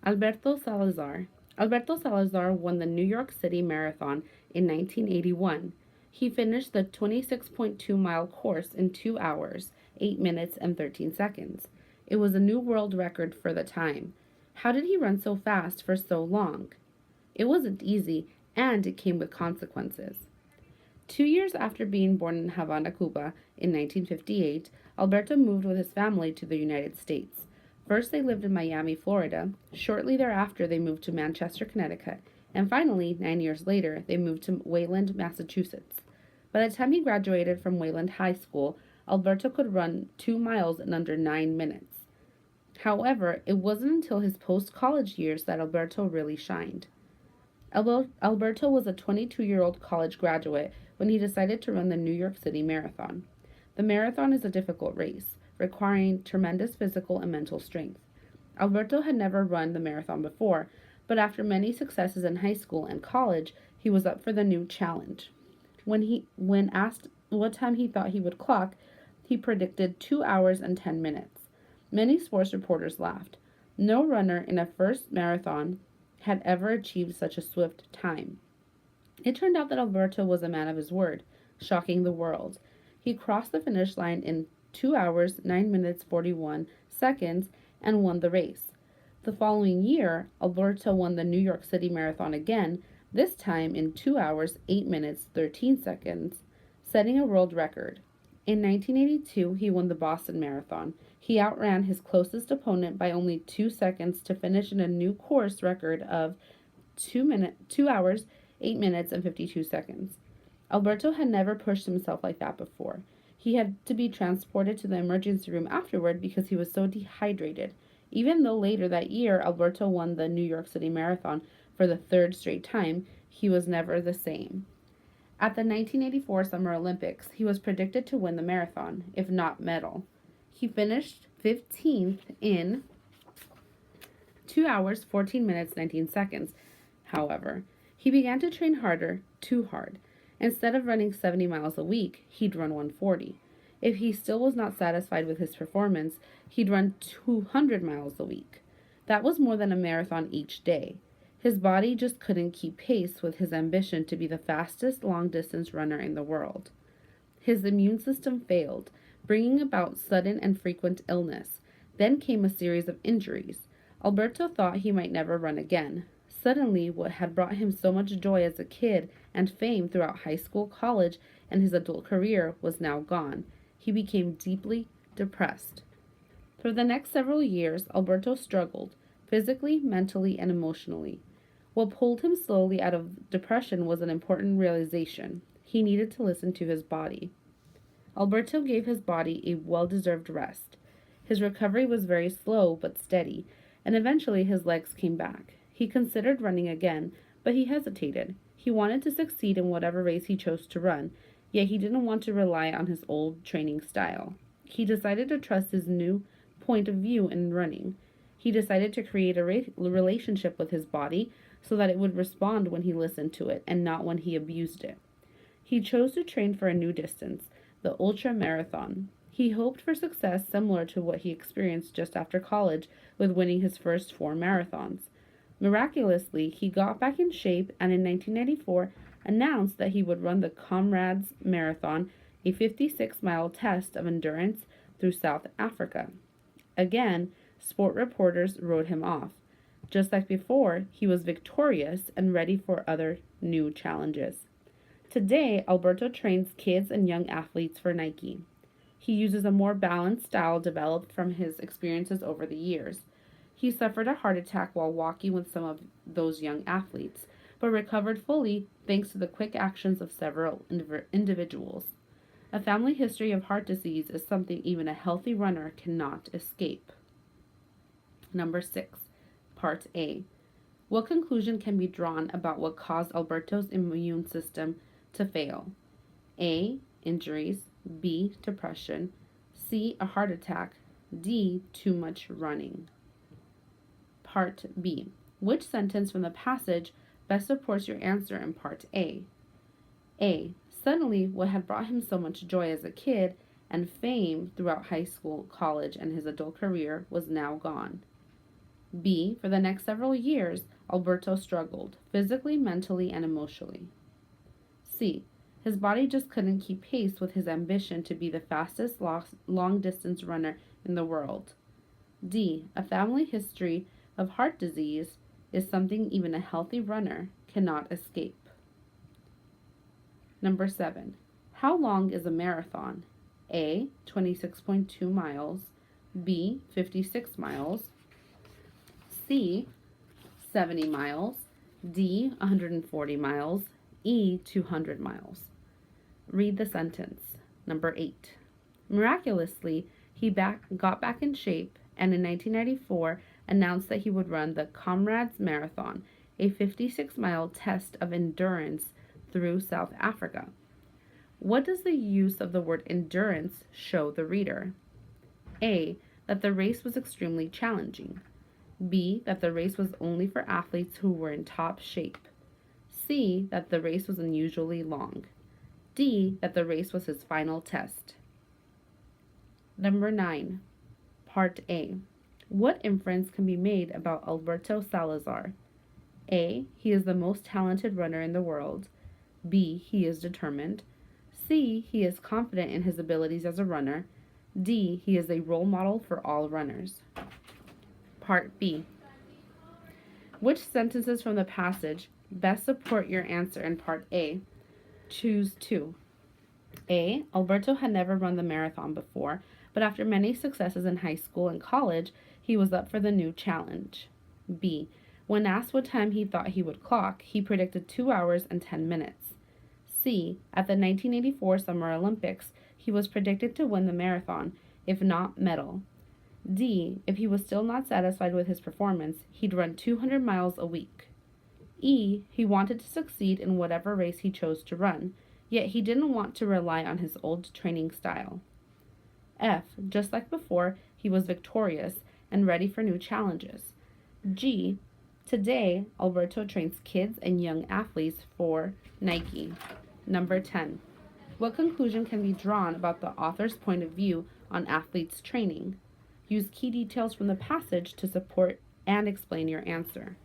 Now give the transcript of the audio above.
Alberto Salazar. Alberto Salazar won the New York City Marathon in 1981. He finished the 26.2-mile course in 2 hours, 8 minutes, and 13 seconds. It was a new world record for the time. How did he run so fast for so long? It wasn't easy, and it came with consequences. 2 years after being born in Havana, Cuba, in 1958, Alberto moved with his family to the United States. First, they lived in Miami, Florida. Shortly thereafter, they moved to Manchester, Connecticut. And finally, 9 years later, they moved to Wayland, Massachusetts. By the time he graduated from Wayland High School, Alberto could run 2 miles in under 9 minutes. However, it wasn't until his post college years that Alberto really shined. Alberto was a 22-year-old college graduate when he decided to run the New York City Marathon. The marathon is a difficult race, requiring tremendous physical and mental strength. Alberto had never run the marathon before, but after many successes in high school and college, he was up for the new challenge. When asked what time he thought he would clock, he predicted 2 hours and 10 minutes. Many sports reporters laughed. No runner in a first marathon had ever achieved such a swift time. It turned out that Alberto was a man of his word, shocking the world. He crossed the finish line in 2 hours, 9 minutes, 41 seconds and won the race. The following year, Alberto won the New York City Marathon again, this time in 2 hours, 8 minutes, 13 seconds, setting a world record. In 1982, he won the Boston Marathon. He outran his closest opponent by only 2 seconds to finish in a new course record of 2 hours, 8 minutes, and 52 seconds. Alberto had never pushed himself like that before. He had to be transported to the emergency room afterward because he was so dehydrated. Even though later that year Alberto won the New York City Marathon for the third straight time, he was never the same. At the 1984 Summer Olympics, he was predicted to win the marathon, if not medal. He finished 15th in 2 hours, 14 minutes, 19 seconds. However, he began to train harder, too hard. Instead of running 70 miles a week, he'd run 140. If he still was not satisfied with his performance, he'd run 200 miles a week. That was more than a marathon each day. His body just couldn't keep pace with his ambition to be the fastest long-distance runner in the world. His immune system failed, bringing about sudden and frequent illness. Then came a series of injuries. Alberto thought he might never run again. Suddenly, what had brought him so much joy as a kid and fame throughout high school, college, and his adult career was now gone. He became deeply depressed. For the next several years, Alberto struggled, physically, mentally, and emotionally. What pulled him slowly out of depression was an important realization. He needed to listen to his body. Alberto gave his body a well-deserved rest. His recovery was very slow but steady, and eventually his legs came back. He considered running again, but he hesitated. He wanted to succeed in whatever race he chose to run, yet he didn't want to rely on his old training style. He decided to trust his new point of view in running. He decided to create a relationship with his body so that it would respond when he listened to it and not when he abused it. He chose to train for a new distance, the ultra marathon. He hoped for success similar to what he experienced just after college with winning his first 4 marathons. Miraculously, he got back in shape and in 1994 announced that he would run the Comrades Marathon, a 56-mile test of endurance through South Africa. Again, sport reporters wrote him off. Just like before, he was victorious and ready for other new challenges. Today, Alberto trains kids and young athletes for Nike. He uses a more balanced style developed from his experiences over the years. He suffered a heart attack while walking with some of those young athletes, but recovered fully thanks to the quick actions of several individuals. A family history of heart disease is something even a healthy runner cannot escape. Number 6. Part A. What conclusion can be drawn about what caused Alberto's immune system to fail? A. Injuries. B. Depression. C. A heart attack. D. Too much running. Part B. Which sentence from the passage best supports your answer in Part A? A. Suddenly, what had brought him so much joy as a kid and fame throughout high school, college, and his adult career was now gone. B. For the next several years, Alberto struggled, physically, mentally, and emotionally. C. His body just couldn't keep pace with his ambition to be the fastest long distance runner in the world. D. A family history of heart disease is something even a healthy runner cannot escape. Number 7. How long is a marathon? A. 26.2 miles. B. 56 miles. C. 70 miles. D. 140 miles. E. 200 miles. Read the sentence. Number 8. Miraculously, he got back in shape and in 1994 announced that he would run the Comrades Marathon, a 56-mile test of endurance through South Africa. What does the use of the word endurance show the reader? A. That the race was extremely challenging. B. That the race was only for athletes who were in top shape. C. That the race was unusually long. D. That the race was his final test. Number 9. Part A. What inference can be made about Alberto Salazar? A. He is the most talented runner in the world. B. He is determined. C. He is confident in his abilities as a runner. D. He is a role model for all runners. Part B. Which sentences from the passage best support your answer in Part A? Choose 2. A. Alberto had never run the marathon before, but after many successes in high school and college, he was up for the new challenge. B. When asked what time he thought he would clock, he predicted 2 hours and 10 minutes. C. At the 1984 Summer Olympics, he was predicted to win the marathon, if not medal. D. If he was still not satisfied with his performance, he'd run 200 miles a week. E. He wanted to succeed in whatever race he chose to run, yet he didn't want to rely on his old training style. F. Just like before, he was victorious and ready for new challenges. G. Today, Alberto trains kids and young athletes for Nike. Number 10. What conclusion can be drawn about the author's point of view on athletes' training? Use key details from the passage to support and explain your answer.